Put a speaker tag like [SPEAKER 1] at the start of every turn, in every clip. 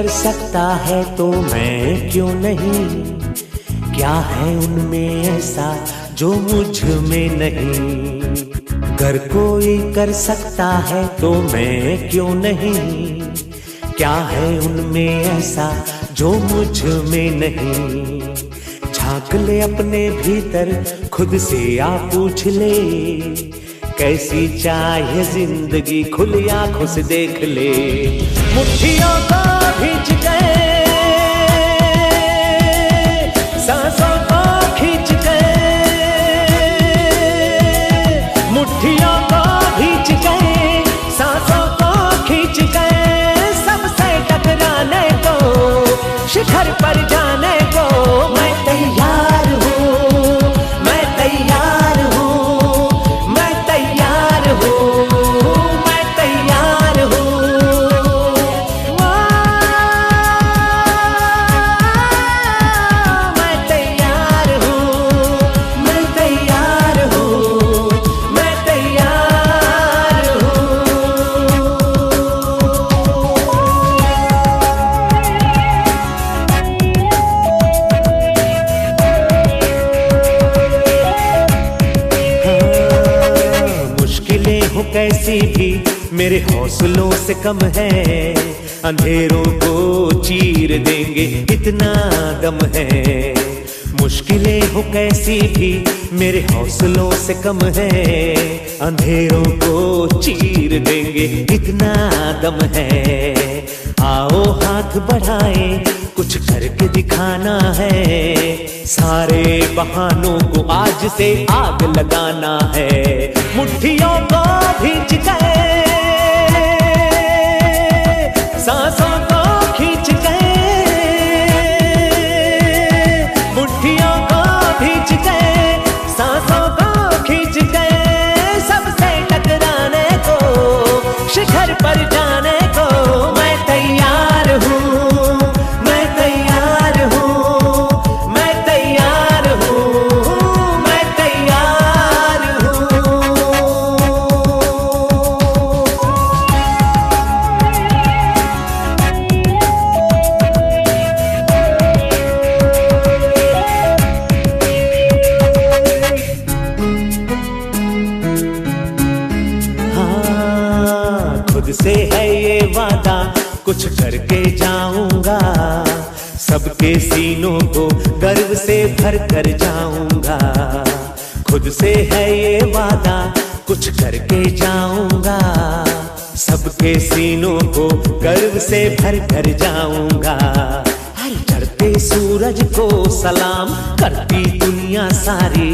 [SPEAKER 1] कर सकता है तो मैं क्यों नहीं? क्या है उनमें ऐसा जो मुझ में नहीं? अगर कोई कर सकता है तो मैं क्यों नहीं? क्या है उनमें ऐसा जो मुझ में नहीं? झांक ले अपने भीतर, खुद से आ पूछ ले, कैसी चाहे जिंदगी, खुली आंखों से देख ले। मुट्ठियों को भींच गए, सांसों को खींच गए, मुट्ठियों को भींच गए, सांसों को खींच गए, सबसे टकराने को, शिखर पर जाने को मैं तैयार हूँ, मैं तैयार हूँ, मैं तैयार हूँ, मैं तैयार हूँ। मैं तैयार हूँ, मैं तैयार हूँ, मैं तैयार हूँ। मुश्किलें हो कैसी भी मेरे हौसलों से कम है, अंधेरों को चीर देंगे इतना दम है। मुश्किलें हो कैसी भी मेरे हौसलों से कम है, अंधेरों को चीर देंगे इतना दम है। आओ हाथ बढ़ाएं, कुछ करके दिखाना है, सारे बहानों को आज से आग लगाना है। मुट्ठियों को भींच गए, सांसों को खींच गए, मुट्ठियों को भींच गए, सांसों को खींच गए, सबसे टकराने को, शिखर पर जाने को मैं तैयार हूँ, मैं तैयार हूँ, मैं तैयार हूँ, मैं तैयार हूँ। हाँ, खुद से है ये वादा, कुछ करके जाऊंगा, सबके सीनों को गर्व से भर कर जाऊंगा। खुद से है ये वादा, कुछ करके जाऊंगा, सबके सीनों को गर्व से भर कर जाऊंगा। हर चढ़ते सूरज को सलाम करती दुनिया सारी,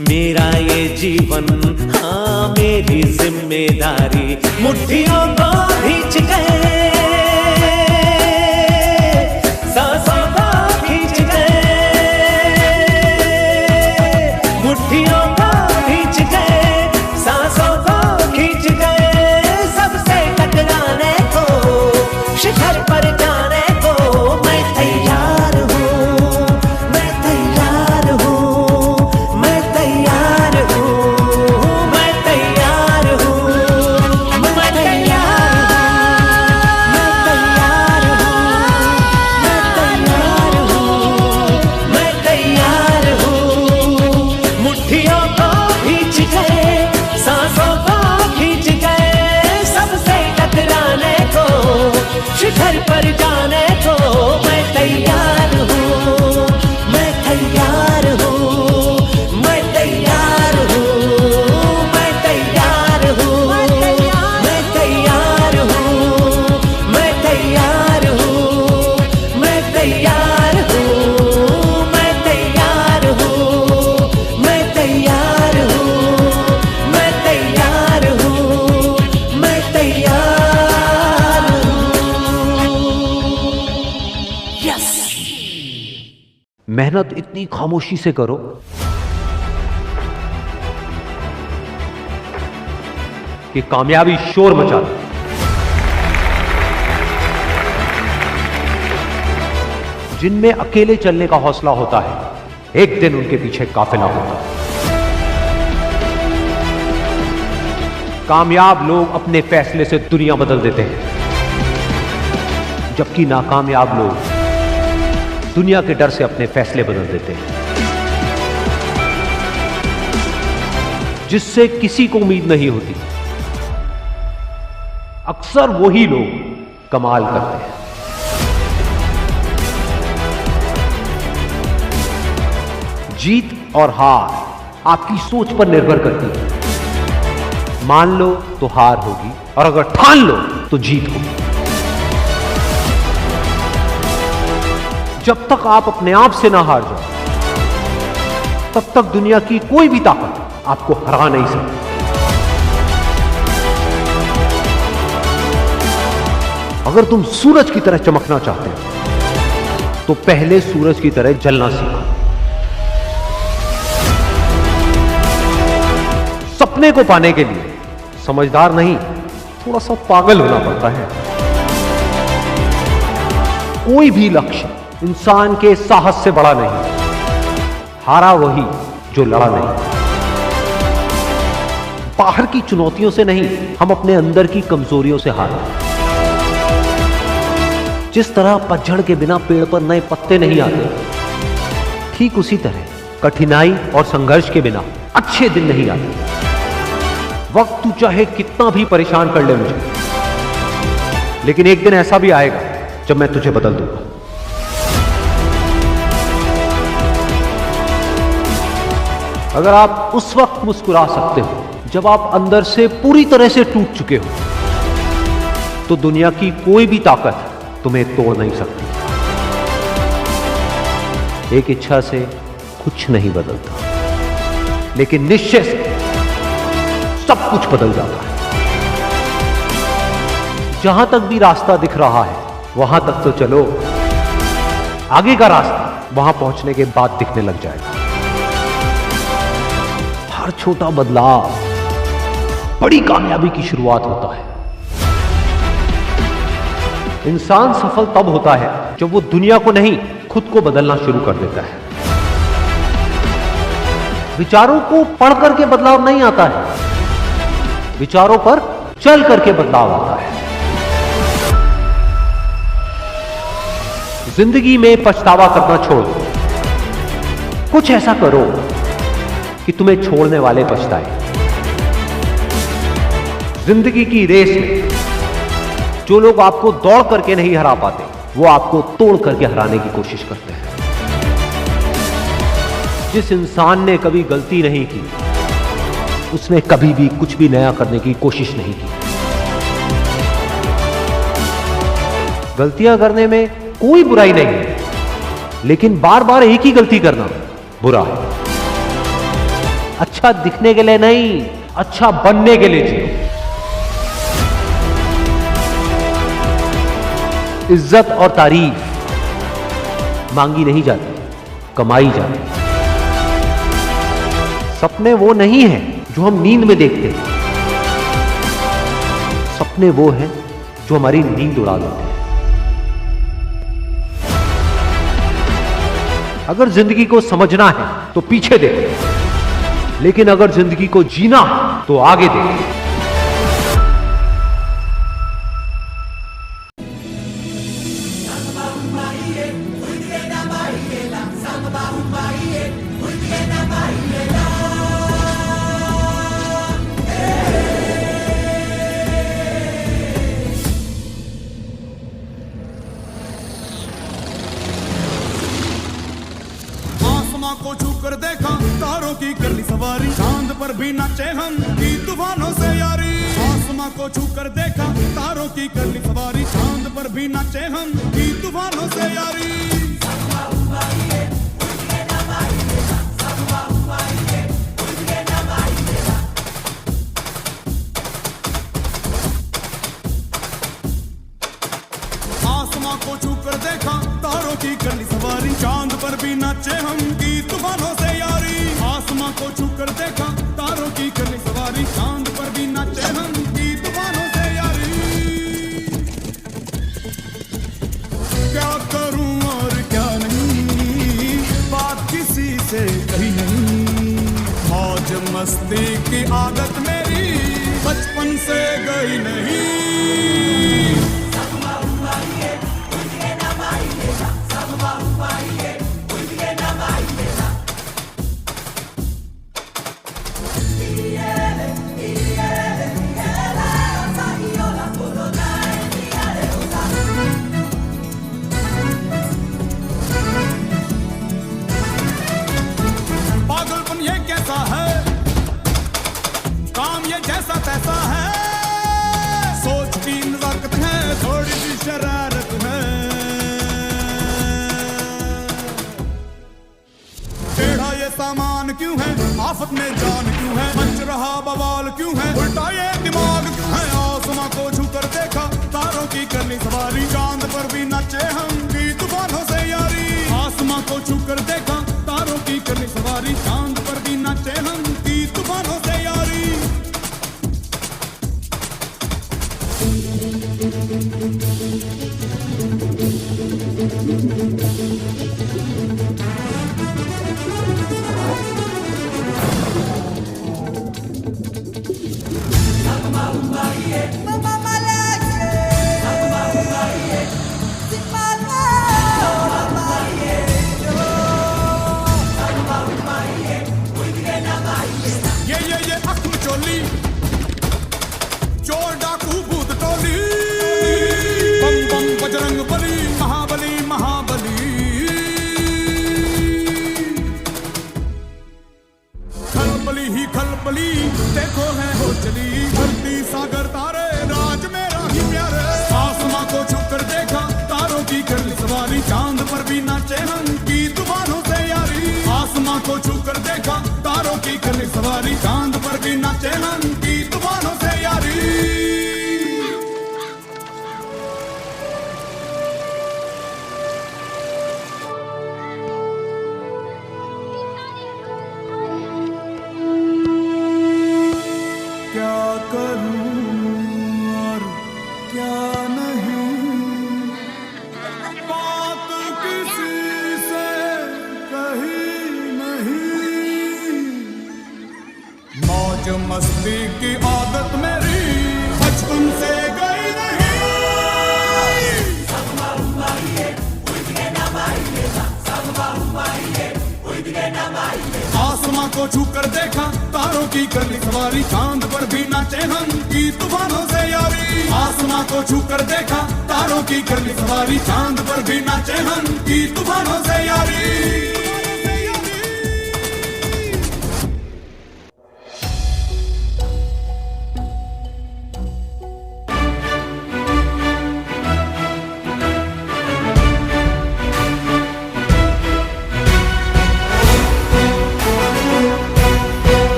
[SPEAKER 1] मेरा ये जीवन हाँ मेरी जिम्मेदारी। मुट्ठियों को भींच गए, सांसों को खींच गए, मुट्ठियों को भींच गए, सांसों को खींच गए, सबसे टकराने को, शिखर पर जाने को मैं तैयार हूँ, मैं तैयार हूँ, मैं तैयार हूँ, मैं तैयार हूँ, मैं तैयार हूँ, मैं तैयार हूँ। मुट्ठियों को भींच गए, सांसों को खींच गए, सबसे टकराने को, शिखर पर जाने को मैं तैयार हूँ, मैं तैयार हूँ, मैं तैयार हूँ, मैं तैयार हूँ, मैं तैयार हूँ, मैं तैयार हूँ, मैं तैयार हूँ, मैं तैयार हूँ, मैं तैयार हूँ, मैं तैयार हूँ, मैं तैयार हूँ। यस।
[SPEAKER 2] मेहनत इतनी खामोशी से करो कि कामयाबी शोर मचा दे। जिनमें अकेले चलने का हौसला होता है, एक दिन उनके पीछे काफिला होता है। कामयाब लोग अपने फैसले से दुनिया बदल देते हैं, जबकि नाकामयाब लोग दुनिया के डर से अपने फैसले बदल देते हैं, जिससे किसी को उम्मीद नहीं होती। अक्सर वही लोग कमाल करते हैं। जीत और हार आपकी सोच पर निर्भर करती है। मान लो तो हार होगी, और अगर ठान लो तो जीत होगी। जब तक आप अपने आप से ना हार जाओ, तब तक दुनिया की कोई भी ताकत आपको हरा नहीं सकती। अगर तुम सूरज की तरह चमकना चाहते हो तो पहले सूरज की तरह जलना सीखो। सपने को पाने के लिए समझदार नहीं, थोड़ा सा पागल होना पड़ता है। कोई भी लक्ष्य इंसान के साहस से बड़ा नहीं। हारा वही जो लड़ा नहीं। बाहर की चुनौतियों से नहीं, हम अपने अंदर की कमजोरियों से हारे। जिस तरह पतझड़ के बिना पेड़ पर नए पत्ते नहीं आते, ठीक उसी तरह कठिनाई और संघर्ष के बिना अच्छे दिन नहीं आते। वक्त तू चाहे कितना भी परेशान कर ले मुझे, लेकिन एक दिन ऐसा भी आएगा जब मैं तुझे बदल दूंगा। अगर आप उस वक्त मुस्कुरा सकते हो जब आप अंदर से पूरी तरह से टूट चुके हो, तो दुनिया की कोई भी ताकत तुम्हें तोड़ नहीं सकती। एक इच्छा से कुछ नहीं बदलता, लेकिन निश्चय से सब कुछ बदल जाता है। जहां तक भी रास्ता दिख रहा है वहां तक तो चलो, आगे का रास्ता वहां पहुंचने के बाद दिखने लग जाएगा। हर छोटा बदलाव बड़ी कामयाबी की शुरुआत होता है। इंसान सफल तब होता है जब वो दुनिया को नहीं, खुद को बदलना शुरू कर देता है। विचारों को पढ़ करके बदलाव नहीं आता है, विचारों पर चल करके बदलाव आता है। जिंदगी में पछतावा करना छोड़ दो। कुछ ऐसा करो कि तुम्हें छोड़ने वाले पछताए। जिंदगी की रेस में जो लोग आपको दौड़ करके नहीं हरा पाते, वो आपको तोड़ करके हराने की कोशिश करते हैं। जिस इंसान ने कभी गलती नहीं की, उसने कभी भी कुछ भी नया करने की कोशिश नहीं की। गलतियां करने में कोई बुराई नहीं है, लेकिन बार बार एक ही गलती करना बुरा है। अच्छा दिखने के लिए नहीं, अच्छा बनने के लिए जियो। इज्जत और तारीफ मांगी नहीं जाती, कमाई जाती। सपने वो नहीं है जो हम नींद में देखते हैं, सपने वो हैं जो हमारी नींद उड़ा देते हैं। अगर जिंदगी को समझना है तो पीछे देखो, लेकिन अगर जिंदगी को जीना है तो आगे देखो।
[SPEAKER 3] को छूकर देखा, तारों की कर ली सवारी, चांद पर भी नाचे हम की तूफानों से यारी। आसमां को छूकर देखा, तारों की कर ली सवारी, चांद पर भी नाचे हम की तूफानों से यारी। आसमां को छूकर देखा, तारों की कर ली सवारी, चांद पर भी नाचे हम की तूफानों से यारी। आसमां को छूकर देखा, तारों की कर ली सवारी, चांद पर भी नाचे हम की तूफानों से यारी। क्या करूं और क्या नहीं, बात किसी से कही नहीं। मौज मस्ती की आदत मेरी बचपन से गई नहीं। सामान क्यों है, आफत में जान क्यों है, मच रहा बवाल क्यों है, उल्टा ये दिमाग क्यों है। आसमां को छू कर देखा, तारों की करनी सवारी, चांद पर भी नाचे हम की तूफानों से यारी। आसमां को छू कर देखा, तारों की करनी सवारी, चांद पर भी नाचे हम की तूफानों से यारी। ये अक्ल चोली, चोर डाकू भूत टोली, बम बम बजरंग बली, महाबली महाबली। खलबली ही खलबली, देखो है हो चली, धरती सागर तारे, राज मेरा ही प्यारे। आसमां को छू कर देखा, तारों की कर ली सवारी, चांद पर भी नाचे हम की तूफानों से यारी। आसमां को छू कर देखा, तारों की कर ली सवारी, चांद पर भी नाचे हम की तूफानों से यारी। क्या करूं और क्या नहीं, बात किसी से कही नहीं। मौज मस्ती की आदत मेरी बचपन से गई नहीं। आसमां को छू कर देखा, तारों की कर ली सवारी, चांद पर भी नाचे हम की तूफानों से यारी। आसमां को छू कर देखा, तारों की कर ली सवारी, चांद पर भी नाचे हम की तूफानों से यारी।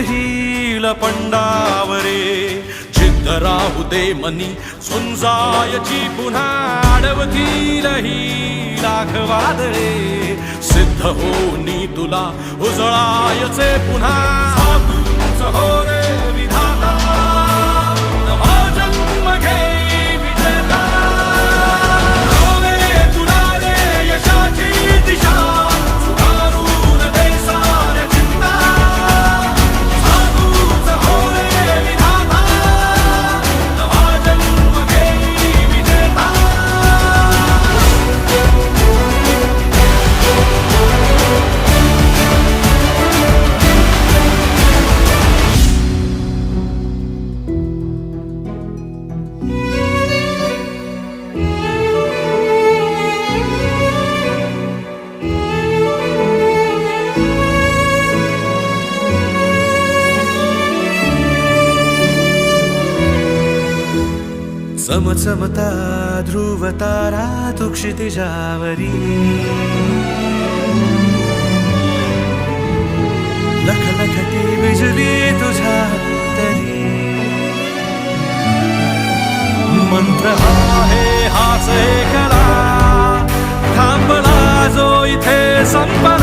[SPEAKER 4] ही लपंडावरे, जिद्द राहू दे मनी, झुंजायची पुन्हा अडवतील ही लाख वादळे, सिद्ध होनी तुला उजळायचे पुन्हा। साधूच हो रे विधाता, नवा जन्म घे विजेता, रोवे तुला रे यशाची दिशा, सुधारून दे साऱ्या चिंता। चमचमता ध्रुव तारा तू क्षितिजावरी, लखलखती बिजली तुझ्या तरी। मंत्र आहे हाच एकला, थांबला जो इथे संपला।